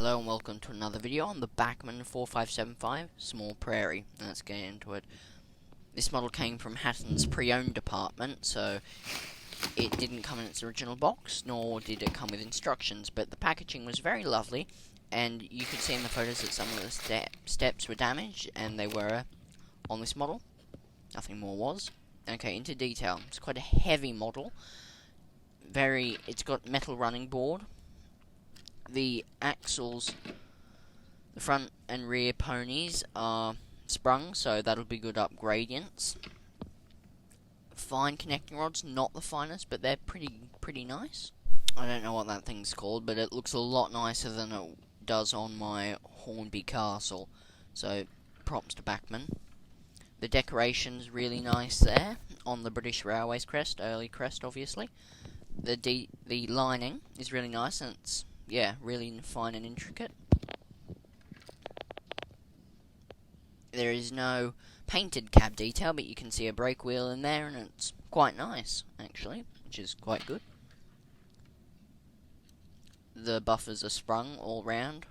Hello and welcome to another video on the Bachmann 4575 Small Prairie. Let's get into it. This model came from Hatton's pre-owned department, so it didn't come in its original box, nor did it come with instructions, but the packaging was very lovely, and you could see in the photos that some of the steps were damaged, and they were on this model. Nothing more was. Okay, into detail. It's quite a heavy model. It's got metal running board. The axles, the front and rear ponies are sprung, so that'll be good up gradients. Fine connecting rods, not the finest, but they're pretty nice. I don't know what that thing's called, but it looks a lot nicer than it does on my Hornby Castle, so props to Bachmann. The decoration's really nice there, on the British Railways crest, early crest obviously. The lining is really nice, and it's really fine and intricate. There is no painted cab detail, but you can see a brake wheel in there, and it's quite nice, actually, which is quite good. The buffers are sprung all round.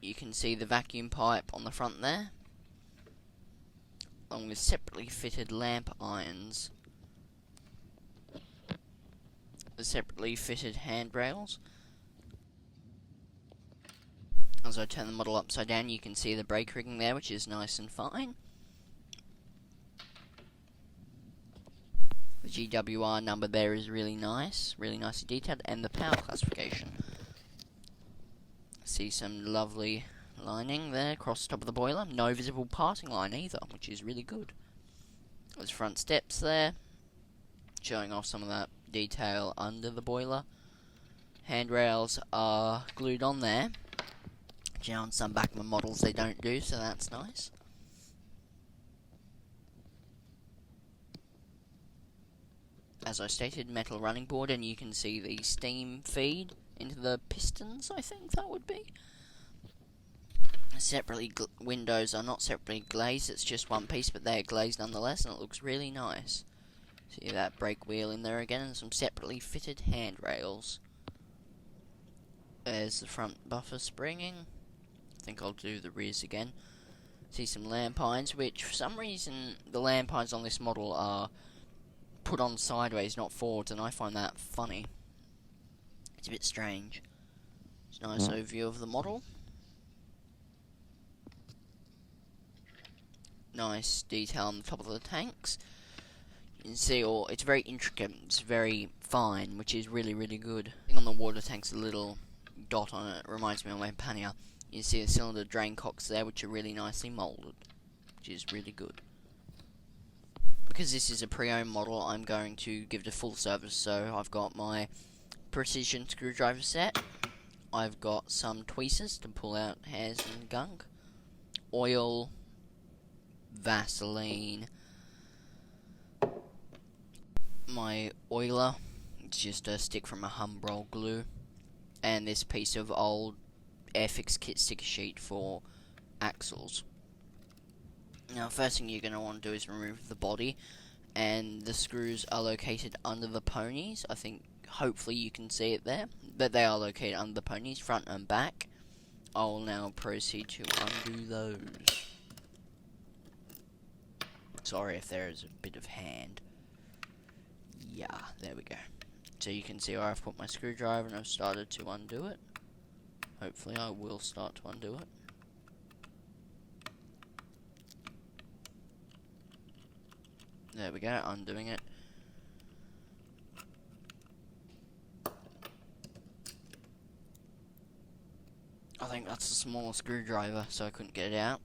You can see the vacuum pipe on the front there, along with separately fitted lamp irons. The separately fitted handrails. As I turn the model upside down, you can see the brake rigging there, which is nice and fine. The GWR number there is really nicely detailed, and the power classification. See some lovely lining there across the top of the boiler. No visible parting line either, which is really good. There's front steps there, showing off some of that detail under the boiler. Handrails are glued on there, which on some Bachmann models they don't do, so that's nice. As I stated, metal running board, and you can see the steam feed into the pistons, I think that would be. Separately, windows are not separately glazed, it's just one piece, but they're glazed nonetheless, and it looks really nice. See that brake wheel in there again, and some separately fitted handrails. There's the front buffer springing. I think I'll do the rears again. See some lamp irons, which for some reason the lamp irons on this model are put on sideways, not forwards, and I find that funny. It's a bit strange. It's a nice overview of the model. Nice detail on the top of the tanks. You can see it's very intricate, it's very fine, which is really good. On the water tank's a little dot on it, reminds me of my pannier. You can see the cylinder drain cocks there, which are really nicely moulded, which is really good. Because this is a pre-owned model, I'm going to give it a full service, so I've got my precision screwdriver set, I've got some tweezers to pull out hairs and gunk, oil, Vaseline, my oiler, it's just a stick from a Humbrol glue, and this piece of old Airfix kit sticker sheet for axles. Now, first thing you're going to want to do is remove the body, and the screws are located under the ponies. I think, hopefully you can see it there, but they are located under the ponies, front and back. I will now proceed to undo those. Sorry if there is a bit of hand. Yeah, there we go. So you can see where I've put my screwdriver and I've started to undo it. Hopefully I will start to undo it. There we go, undoing it. I think that's a small screwdriver, so I couldn't get it out.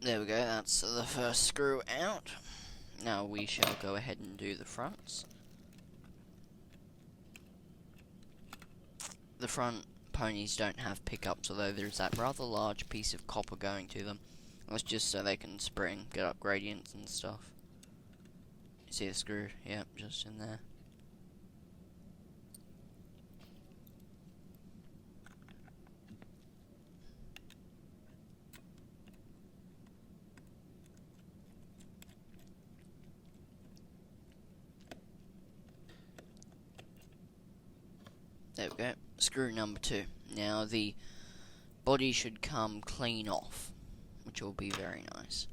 There we go, that's the first screw out. Now we shall go ahead and do the fronts. The front ponies don't have pickups, although there's that rather large piece of copper going to them. That's just so they can spring, get up gradients and stuff. You see the screw? Yep, just in there. There we go. Screw number 2. Now the body should come clean off, which will be very nice.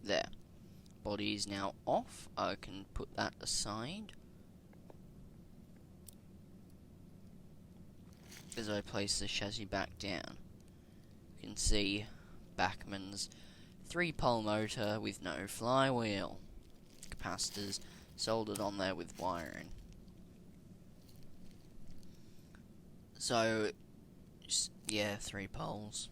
There. Body is now off. I can put that aside as I place the chassis back down. You can see Bachmann's 3-pole motor with no flywheel. Capacitors soldered on there with wiring. So, yeah, 3 poles.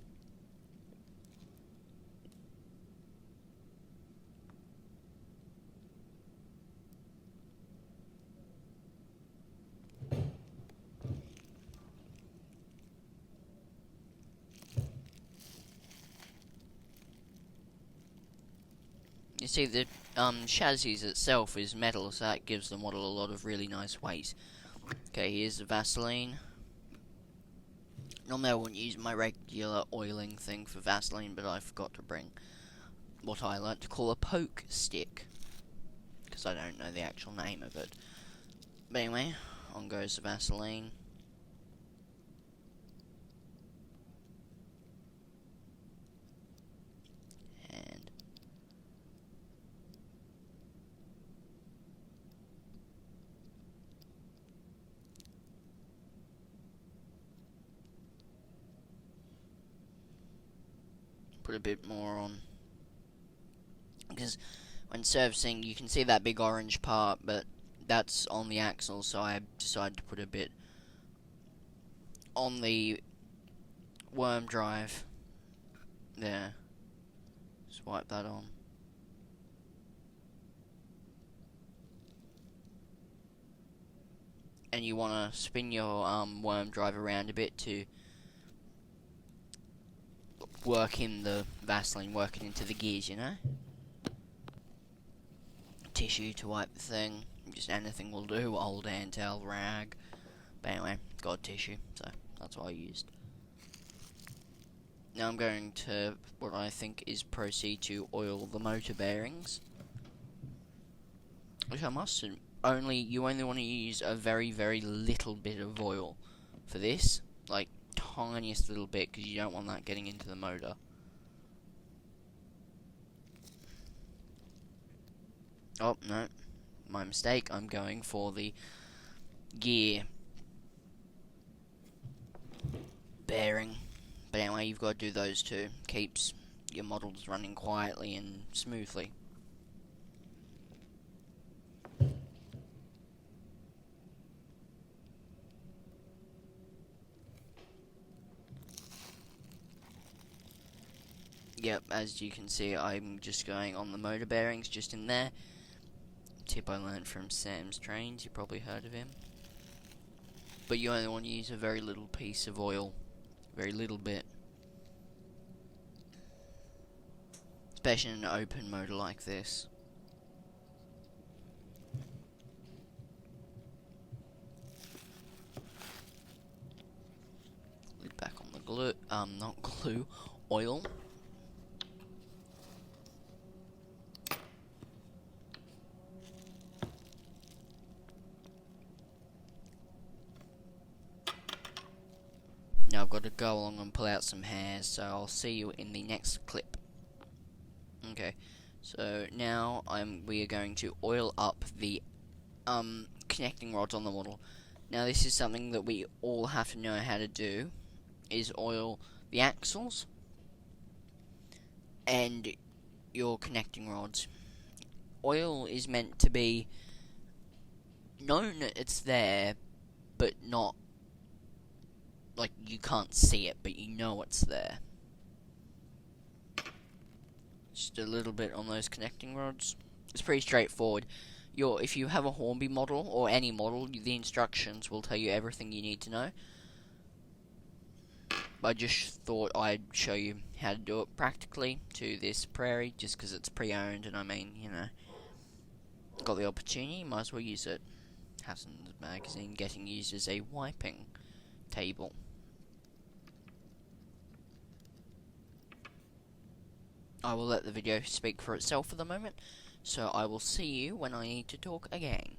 You see, the chassis itself is metal, so that gives the model a lot of really nice weight. Okay, here's the Vaseline. Normally I wouldn't use my regular oiling thing for Vaseline, but I forgot to bring what I like to call a poke stick, because I don't know the actual name of it. But anyway, on goes the Vaseline. And put a bit more on, because when servicing you can see that big orange part, but that's on the axle, so I decided to put a bit on the worm drive there. Just wipe that on. And you want to spin your worm drive around a bit to work in the Vaseline, work it into the gears, you know? Tissue to wipe the thing, just anything will do, old Antel rag. But anyway, got tissue, so that's what I used. Now I'm going to, what I think is, proceed to oil the motor bearings. Which I must you only want to use a very, very little bit of oil for this. Like, tiniest little bit, because you don't want that getting into the motor. Oh, no. My mistake. I'm going for the gear bearing. But anyway, you've got to do those two. Keeps your models running quietly and smoothly. Yep, as you can see, I'm just going on the motor bearings, just in there. Tip I learned from Sam's Trains, you probably heard of him. But you only want to use a very little piece of oil. Very little bit. Especially in an open motor like this. Lid back on the glue, not glue, oil. Now I've got to go along and pull out some hairs, so I'll see you in the next clip. Okay, so now we are going to oil up the connecting rods on the model. Now this is something that we all have to know how to do, is oil the axles and your connecting rods. Oil is meant to be known that it's there, but not like you can't see it, but you know it's there. Just a little bit on those connecting rods. It's pretty straightforward. If you have a Hornby model, or any model, the instructions will tell you everything you need to know. I just thought I'd show you how to do it practically to this Prairie, just because it's pre-owned, and I mean, you know, got the opportunity, might as well use it. Hassan's magazine getting used as a wiping table. I will let the video speak for itself for the moment. So I will see you when I need to talk again.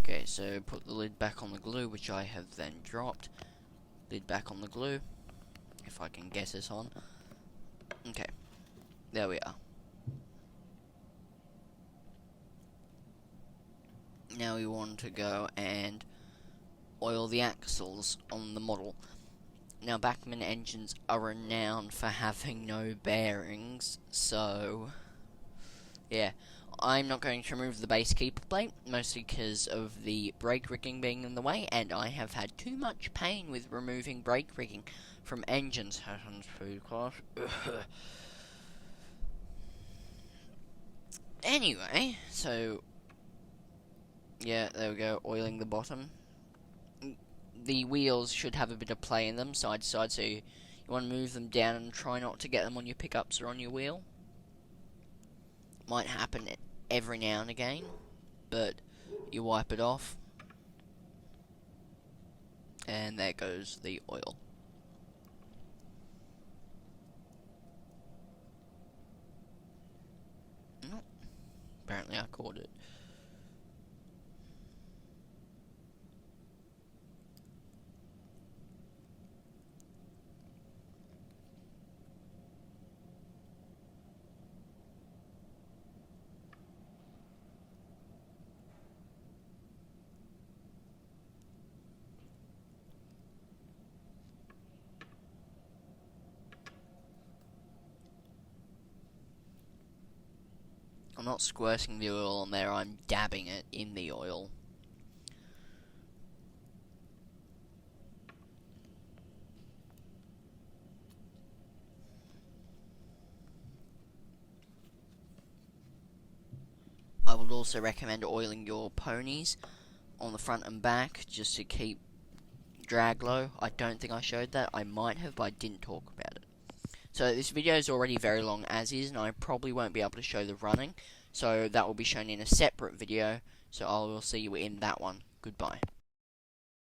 Okay, so put the lid back on the glue, which I have then dropped. Lid back on the glue, if I can get this on. Okay, there we are. Now we want to go and oil the axles on the model. Now, Bachmann engines are renowned for having no bearings, so yeah. I'm not going to remove the base keeper plate, mostly because of the brake rigging being in the way, and I have had too much pain with removing brake rigging from engines. Anyway, so yeah, there we go, oiling the bottom. The wheels should have a bit of play in them, side to side, so you want to move them down and try not to get them on your pickups or on your wheel. Might happen every now and again, but you wipe it off, and there goes the oil. Apparently I caught it. I'm not squirting the oil on there, I'm dabbing it in the oil. I would also recommend oiling your ponies on the front and back, just to keep drag low. I don't think I showed that, I might have, but I didn't talk about it. So this video is already very long as is, and I probably won't be able to show the running, so that will be shown in a separate video, so I will see you in that one. Goodbye.